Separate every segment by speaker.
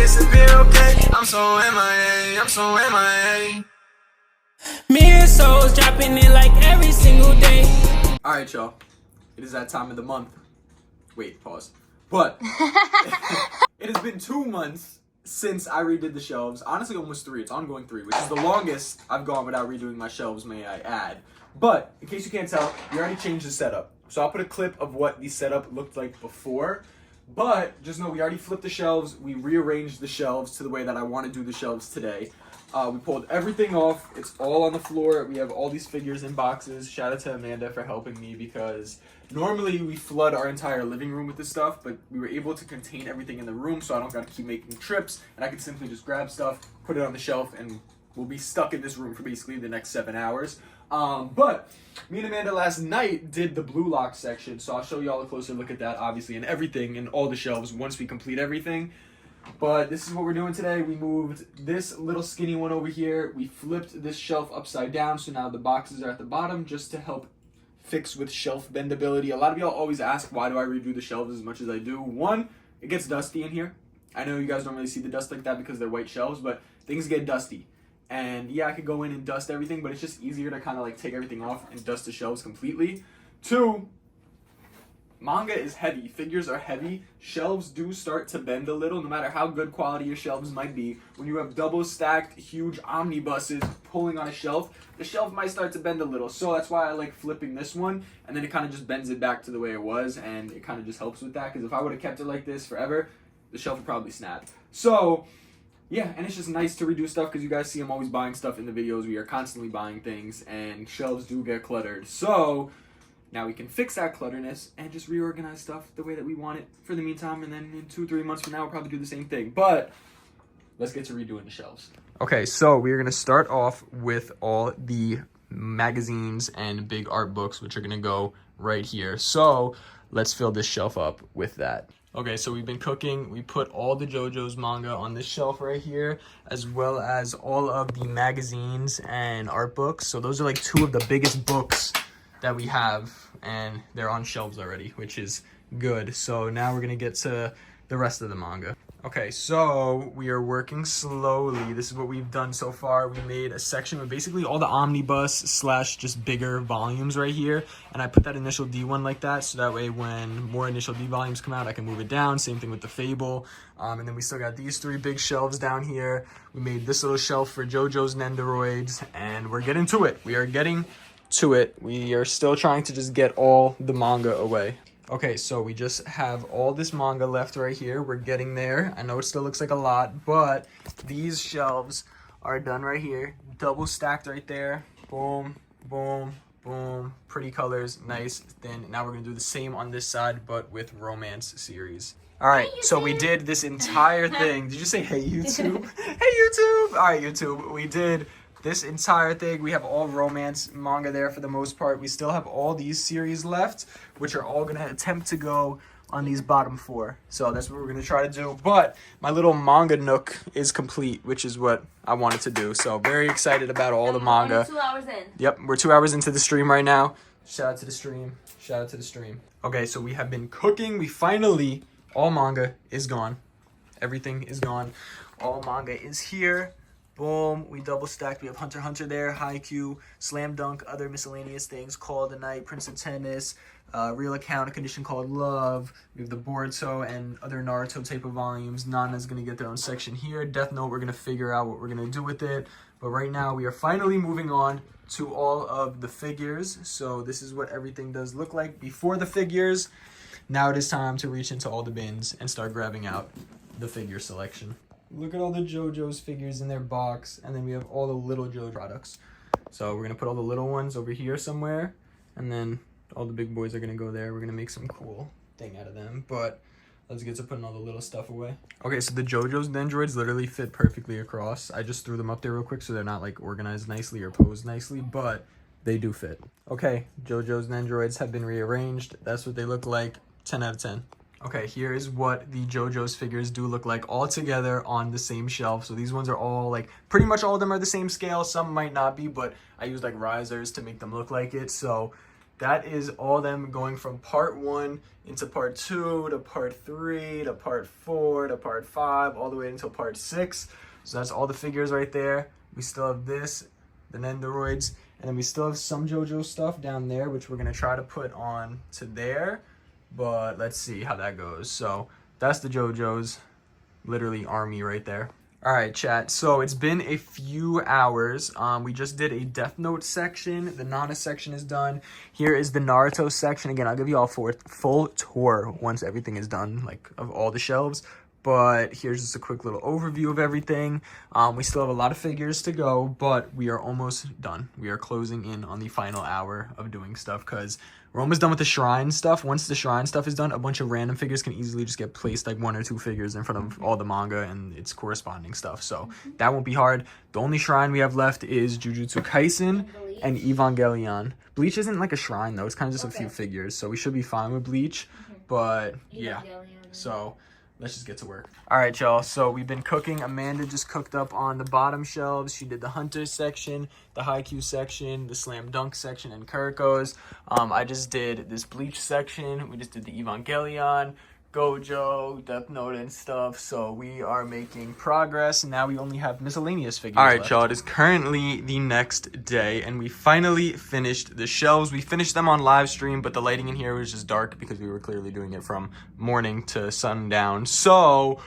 Speaker 1: disappear, okay? I'm so MIA, I'm so MIA.
Speaker 2: Me and Souls dropping it like every single day.
Speaker 3: Alright, y'all. It is that time of the month. Wait, pause. But it has been 2 months since I redid the shelves. Honestly, almost 3. It's ongoing 3, which is the longest I've gone without redoing my shelves, may I add. But, in case you can't tell, we already changed the setup. So I'll put a clip of what the setup looked like before. But, just know we already flipped the shelves. We rearranged the shelves to the way that I want to do the shelves today. We pulled everything off. It's all on the floor. We have all these figures in boxes. Shout out to Amanda for helping me because normally we flood our entire living room with this stuff, but we were able to contain everything in the room so I don't got to keep making trips, and I can simply just grab stuff, put it on the shelf, and we'll be stuck in this room for basically the next 7 hours. But me and Amanda last night did the blue lock section, so I'll show you all a closer look at that, obviously, and everything in all the shelves once we complete everything. But this is what we're doing today. We moved this little skinny one over here. We flipped this shelf upside down, so now the boxes are at the bottom just to help fix with shelf bendability. A lot of y'all always ask, why do I redo the shelves as much as I do? One, it gets dusty in here. I know you guys don't really see the dust like that because they're white shelves, but things get dusty. And yeah, I could go in and dust everything, but it's just easier to kind of like take everything off and dust the shelves completely. Two, manga is heavy. Figures are heavy. Shelves do start to bend a little, no matter how good quality your shelves might be. When you have double stacked, huge omnibuses pulling on a shelf, the shelf might start to bend a little. So that's why I like flipping this one, and then it kind of just bends it back to the way it was, and it kind of just helps with that, because if I would have kept it like this forever, the shelf would probably snap. So yeah, and it's just nice to redo stuff because you guys see I'm always buying stuff in the videos. We are constantly buying things, and shelves do get cluttered. So now we can fix that clutterness and just reorganize stuff the way that we want it for the meantime, and then in 2-3 months from now, we'll probably do the same thing. But let's get to redoing the shelves. Okay, so we're going to start off with all the magazines and big art books, which are going to go right here. So let's fill this shelf up with that. Okay, so we've been cooking. We put all the JoJo's manga on this shelf right here, as well as all of the magazines and art books. So those are like 2 of the biggest books that we have, and they're on shelves already, which is good. So now we're gonna get to the rest of the manga. Okay, so we are working slowly. This is what we've done so far. We made a section with basically all the omnibus slash just bigger volumes right here, and I put that initial D one like that, so that way when more initial D volumes come out, I can move it down. Same thing with the Fable. And then we still got these 3 big shelves down here. We made this little shelf for JoJo's Nendoroids, and we're getting to it. We are getting to it. We are still trying to just get all the manga away. Okay, so we just have all this manga left right here. We're getting there. I know it still looks like a lot, but these shelves are done right here. Double stacked right there. Boom, boom, boom. Pretty colors, nice, thin. Now we're gonna do the same on this side, but with romance series. All right, so we did this entire thing. Did you say, hey, YouTube? Hey, YouTube. All right, YouTube, we did this entire thing. We have all romance manga there for the most part. We still have all these series left, which are all gonna attempt to go on these bottom 4. So that's what we're gonna try to do. But my little manga nook is complete, which is what I wanted to do. So very excited about all the manga.
Speaker 4: 2 hours in.
Speaker 3: Yep, we're 2 hours into the stream right now. Shout out to the stream. Shout out to the stream. Okay, so we have been cooking. We finally, all manga is gone. Everything is gone. All manga is here. Boom, we double stacked. We have Hunter x Hunter there, Haikyuu, Slam Dunk, other miscellaneous things, Call of the Night, Prince of Tennis, Real Account, A Condition Called Love. We have the Boruto and other Naruto type of volumes. Nana's going to get their own section here. Death Note, we're going to figure out what we're going to do with it. But right now, we are finally moving on to all of the figures. So this is what everything does look like before the figures. Now it is time to reach into all the bins and start grabbing out the figure selection. Look at all the JoJo's figures in their box, and then we have all the little JoJo products. So we're going to put all the little ones over here somewhere, and then all the big boys are going to go there. We're going to make some cool thing out of them, but let's get to putting all the little stuff away. Okay, so the JoJo's Nendoroids literally fit perfectly across. I just threw them up there real quick so they're not like organized nicely or posed nicely, but they do fit. Okay, JoJo's Nendoroids have been rearranged. That's what they look like. 10 out of 10. Okay, here is what the JoJo's figures do look like all together on the same shelf. So these ones are all like, pretty much all of them are the same scale. Some might not be, but I use like risers to make them look like it. So that is all them going from part 1 into part 2 to part 3 to part 4 to part 5 all the way until part 6. So that's all the figures right there. We still have this, the Nendoroids, and then we still have some JoJo stuff down there, which we're gonna try to put on to there, but let's see how that goes. So that's the JoJo's, literally army right there. All right, chat. So it's been a few hours. We just did a Death Note section. The Nana section is done. Here is the Naruto section. Again, I'll give you all full tour once everything is done, like of all the shelves. But here's just a quick little overview of everything. We still have a lot of figures to go, but we are almost done. We are closing in on the final hour of doing stuff because we're almost done with the shrine stuff. Once the shrine stuff is done, a bunch of random figures can easily just get placed, like 1 or 2 figures in front of all the manga and its corresponding stuff. So that won't be hard. The only shrine we have left is Jujutsu Kaisen and Evangelion. Bleach isn't like a shrine though. It's kind of just a few figures. So we should be fine with Bleach. But yeah, so let's just get to work. All right, y'all. So we've been cooking. Amanda just cooked up on the bottom shelves. She did the Hunter section, the Haikyuu section, the Slam Dunk section, and Kuriko's. I just did this Bleach section. We just did the Evangelion, Gojo, Death Note, and stuff. So we are making progress. Now we only have miscellaneous figures. All right, y'all. It is currently the next day, and we finally finished the shelves. We finished them on live stream, but the lighting in here was just dark because we were clearly doing it from morning to sundown. So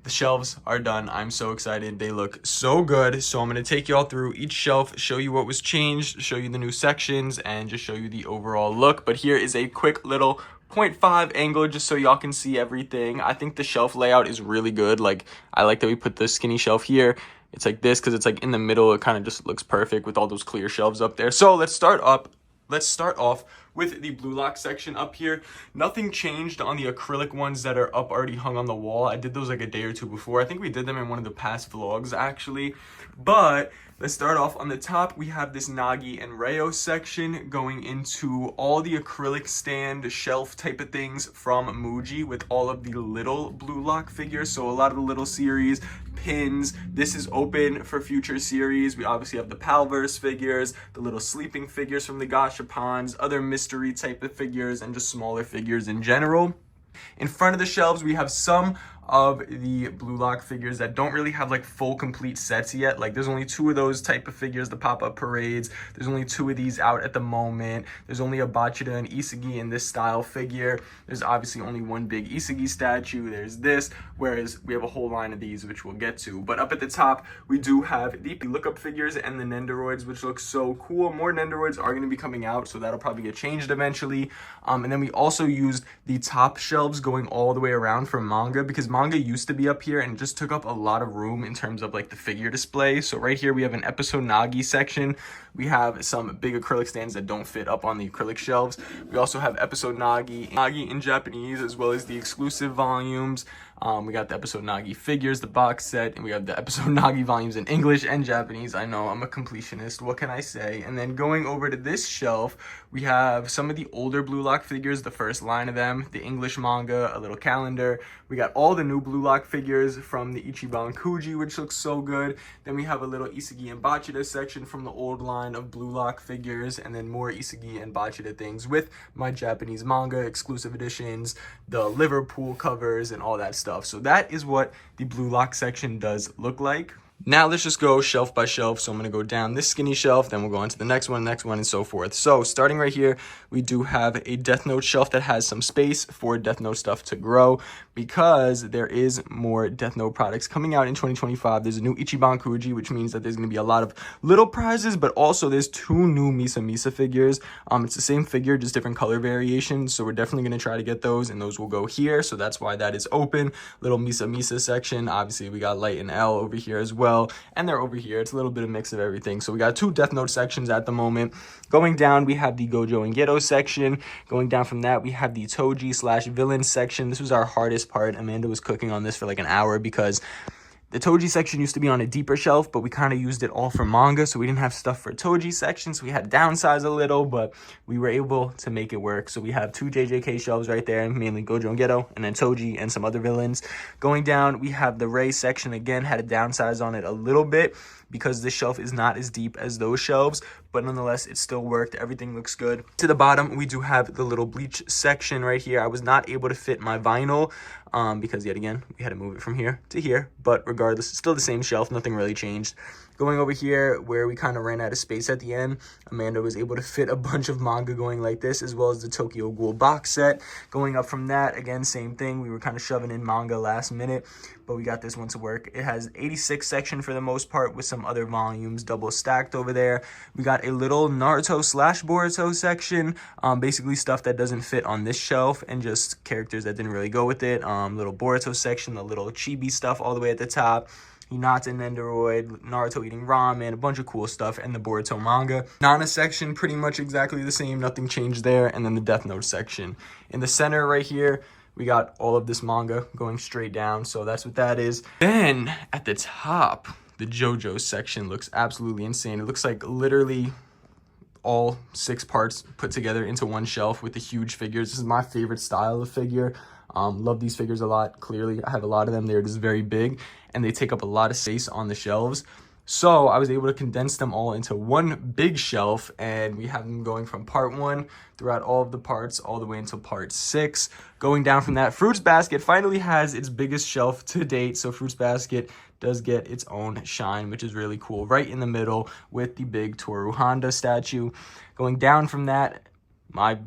Speaker 3: the shelves are done. I'm so excited. They look so good. So I'm going to take you all through each shelf, show you what was changed, show you the new sections, and just show you the overall look. But here is a quick little 0.5 angle just so y'all can see everything. I think the shelf layout is really good. Like, I like that we put the skinny shelf here. It's like this because it's like in the middle. It kind of just looks perfect with all those clear shelves up there. So let's start off with the Blue Lock section up here. Nothing changed on the acrylic ones that are up already hung on the wall. I did those like a day or two before. I think we did them in one of the past vlogs actually. But let's start off on the top. We have this Nagi and Reo section going into all the acrylic stand shelf type of things from Muji with all of the little Blue Lock figures. So a lot of the little series, pins. This is open for future series. We obviously have the Palverse figures, the little sleeping figures from the Gashapons, other mystery type of figures, and just smaller figures in general. In front of the shelves, we have some of the Blue Lock figures that don't really have like full complete sets yet. Like there's only 2 of those type of figures, the pop-up parades. There's only 2 of these out at the moment. There's only a Bachida and Isagi in this style figure. There's obviously only one big Isagi statue. There's this, whereas we have a whole line of these, which we'll get to. But up at the top, we do have the lookup figures and the Nendoroids, which look so cool. More Nendoroids are going to be coming out, so that'll probably get changed eventually. And then we also used the top shelves going all the way around for manga, because manga used to be up here and it just took up a lot of room in terms of like the figure display. So right here we have an episode Nagi section. We have some big acrylic stands that don't fit up on the acrylic shelves. We also have episode Nagi in Japanese, as well as the exclusive volumes. We got the episode Nagi figures, the box set, and we have the episode Nagi volumes in English and Japanese. I know, I'm a completionist, what can I say? And then going over to this shelf, we have some of the older Blue Lock figures, the first line of them, the English manga, a little calendar. We got all the new Blue Lock figures from the Ichiban Kuji, which looks so good. Then we have a little Isagi and Bachida section from the old line of Blue Lock figures, and then more Isagi and Bachida things with my Japanese manga, exclusive editions, the Liverpool covers, and all that stuff. So that is what the Blue Lock section does look like. Now let's just go shelf by shelf. So I'm going to go down this skinny shelf, then we'll go on to the next one, and so forth. So starting right here, we do have a Death Note shelf that has some space for Death Note stuff to grow, because there is more Death Note products coming out in 2025. There's a new Ichiban Kuji, which means that there's going to be a lot of little prizes, but also there's 2 new Misa figures. It's the same figure, just different color variations. So we're definitely going to try to get those, and those will go here. So that's why that is open. Little Misa section. Obviously, we got Light and L over here as well. And they're over here. It's a little bit of mix of everything. So we got 2 Death Note sections at the moment. Going down, we have the Gojo and Geto section. Going down from that, we have the Toji / villain section. This was our hardest part. Amanda was cooking on this for like an hour because The Toji section used to be on a deeper shelf, but we kind of used it all for manga, so we didn't have stuff for Toji section, so we had to downsize a little, but we were able to make it work. So we have 2 JJK shelves right there, mainly Gojo and Geto, and then Toji and some other villains. Going down, we have the Rei section. Again, had to downsize on it a little bit because this shelf is not as deep as those shelves, but nonetheless, it still worked. Everything looks good. To the bottom, we do have the little Bleach section right here. I was not able to fit my vinyl because, yet again, we had to move it from here to here, but regardless, it's still the same shelf. Nothing really changed. Going over here where we kind of ran out of space at the end, Amanda was able to fit a bunch of manga going like this, as well as the Tokyo Ghoul box set. Going up from that, again, same thing. We were kind of shoving in manga last minute, but we got this one to work. It has 86 section for the most part with some other volumes double stacked over there. We got a little Naruto / Boruto section, basically stuff that doesn't fit on this shelf and just characters that didn't really go with it. Little Boruto section, the little chibi stuff all the way at the top. Hinata Nendoroid, Naruto eating ramen, a bunch of cool stuff, and the Boruto manga. Nana section, pretty much exactly the same, nothing changed there, and then the Death Note section. In the center right here, we got all of this manga going straight down, so that's what that is. Then, at the top, the JoJo section looks absolutely insane. It looks like literally all 6 parts put together into one shelf with the huge figures. This is my favorite style of figure. Love these figures a lot. Clearly, I have a lot of them. They're just very big, and they take up a lot of space on the shelves. So I was able to condense them all into one big shelf, and we have them going from part 1 throughout all of the parts all the way until part 6. Going down from that, Fruits Basket finally has its biggest shelf to date. So Fruits Basket does get its own shine, which is really cool, right in the middle with the big Toru Honda statue. Going down from that,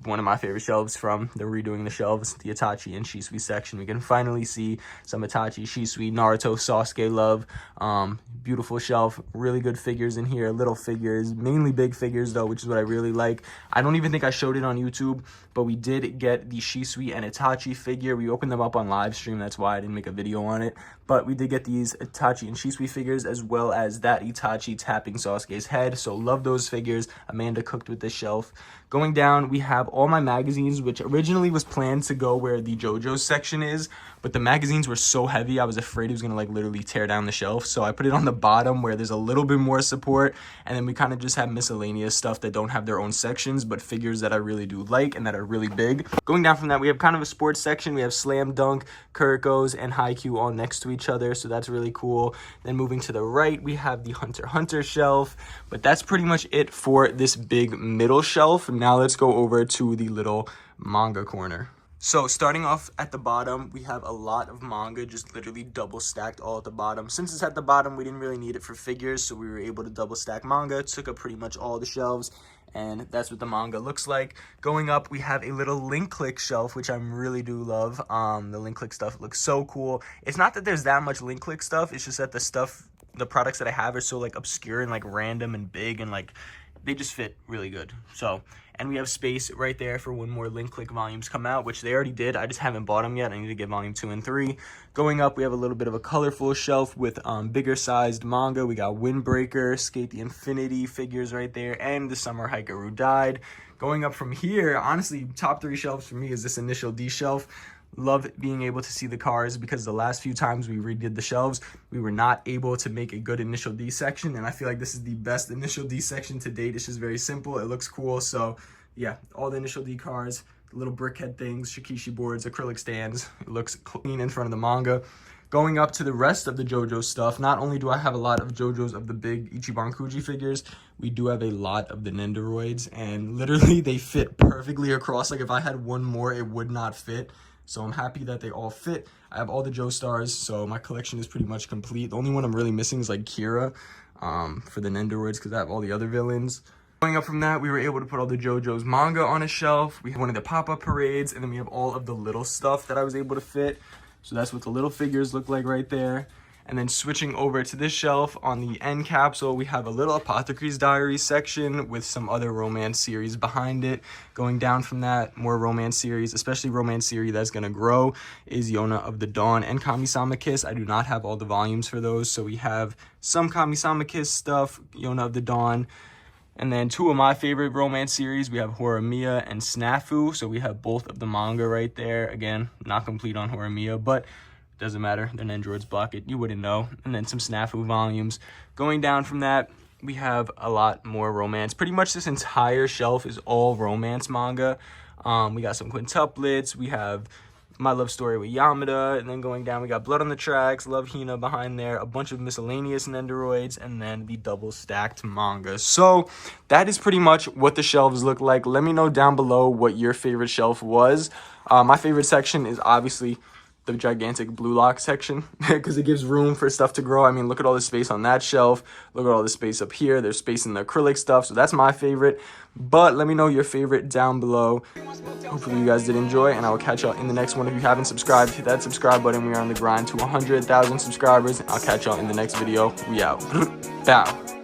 Speaker 3: one of my favorite shelves from the redoing the shelves, the Itachi and Shisui section. We can finally see some Itachi, Shisui, Naruto, Sasuke love. Beautiful shelf, really good figures in here, little figures, mainly big figures though, which is what I really like. I don't even think I showed it on YouTube, but we did get the Shisui and Itachi figure. We opened them up on live stream, that's why I didn't make a video on it. But we did get these Itachi and Shisui figures, as well as that Itachi tapping Sasuke's head. So love those figures. Amanda cooked with this shelf. Going down, we have all my magazines, which originally was planned to go where the JoJo section is, but the magazines were so heavy, I was afraid it was gonna like literally tear down the shelf. So I put it on the bottom where there's a little bit more support, and then we kind of just have miscellaneous stuff that don't have their own sections, but figures that I really do like and that are really big. Going down from that, we have kind of a sports section. We have Slam Dunk, Kurikos, and Haikyuu all next to each other, so that's really cool. Then moving to the right, we have the Hunter x Hunter shelf, but that's pretty much it for this big middle shelf. Now let's go over to the little manga corner. So starting off at the bottom, we have a lot of manga just literally double stacked all at the bottom. Since it's at the bottom, we didn't really need it for figures, so we were able to double stack manga. It took up pretty much all the shelves, and that's what the manga looks like. Going up, we have a little Link Click shelf, which I really do love. The Link Click stuff looks so cool. It's not that there's that much Link Click stuff, it's just that the products that I have are so like obscure and like random and big, and like they just fit really good. So, and we have space right there for when more Link Click volumes come out, which they already did. I just haven't bought them yet. I need to get volume 2 and 3. Going up, we have a little bit of a colorful shelf with bigger sized manga. We got Windbreaker, Skate the Infinity figures right there, and The Summer Hikaru Died. Going up from here, honestly, top 3 shelves for me is this Initial D shelf. Love being able to see the cars, because the last few times we redid the shelves, we were not able to make a good Initial D section, and I feel like this is the best Initial D section to date. It's just very simple. It looks cool. So yeah, all the Initial D cars, the little brickhead things, Shikishi boards, acrylic stands. It looks clean in front of the manga. Going up to the rest of the JoJo stuff, not only do I have a lot of JoJo's of the big Ichiban Kuji figures, we do have a lot of the Nendoroids, and literally they fit perfectly across. Like if I had one more, it would not fit. So I'm happy that they all fit. I have all the Joestars, so my collection is pretty much complete. The only one I'm really missing is like Kira for the Nendoroids, because I have all the other villains. Going up from that, we were able to put all the JoJo's manga on a shelf. We have one of the pop-up parades, and then we have all of the little stuff that I was able to fit. So that's what the little figures look like right there. And then switching over to this shelf on the end capsule, we have a little Apothecary's Diary section with some other romance series behind it. Going down from that, more romance series, especially romance series that's going to grow, is Yona of the Dawn and Kami-sama Kiss. I do not have all the volumes for those, so we have some Kami-sama Kiss stuff, Yona of the Dawn. And then 2 of my favorite romance series, we have Horimiya and Snafu. So we have both of the manga right there. Again, not complete on Horimiya, but Doesn't matter. Then Androids block it. You wouldn't know. And then some Snafu volumes. Going down from that, we have a lot more romance. Pretty much this entire shelf is all romance manga. We got some quintuplets. We have My Love Story with Yamada. And then going down, we got Blood on the Tracks, Love Hina behind there, a bunch of miscellaneous Nendoroids, and then the double stacked manga. So that is pretty much what the shelves look like. Let me know down below what your favorite shelf was. My favorite section is obviously the gigantic blue lock section because it gives room for stuff to grow. I mean, look at all the space on that shelf. Look at all the space up here. There's space in the acrylic stuff. So that's my favorite. But let me know your favorite down below. Hopefully you guys did enjoy, and I will catch y'all in the next one. If you haven't subscribed, hit that subscribe button. We are on the grind to 100,000 subscribers. I'll catch y'all in the next video. We out. Bow.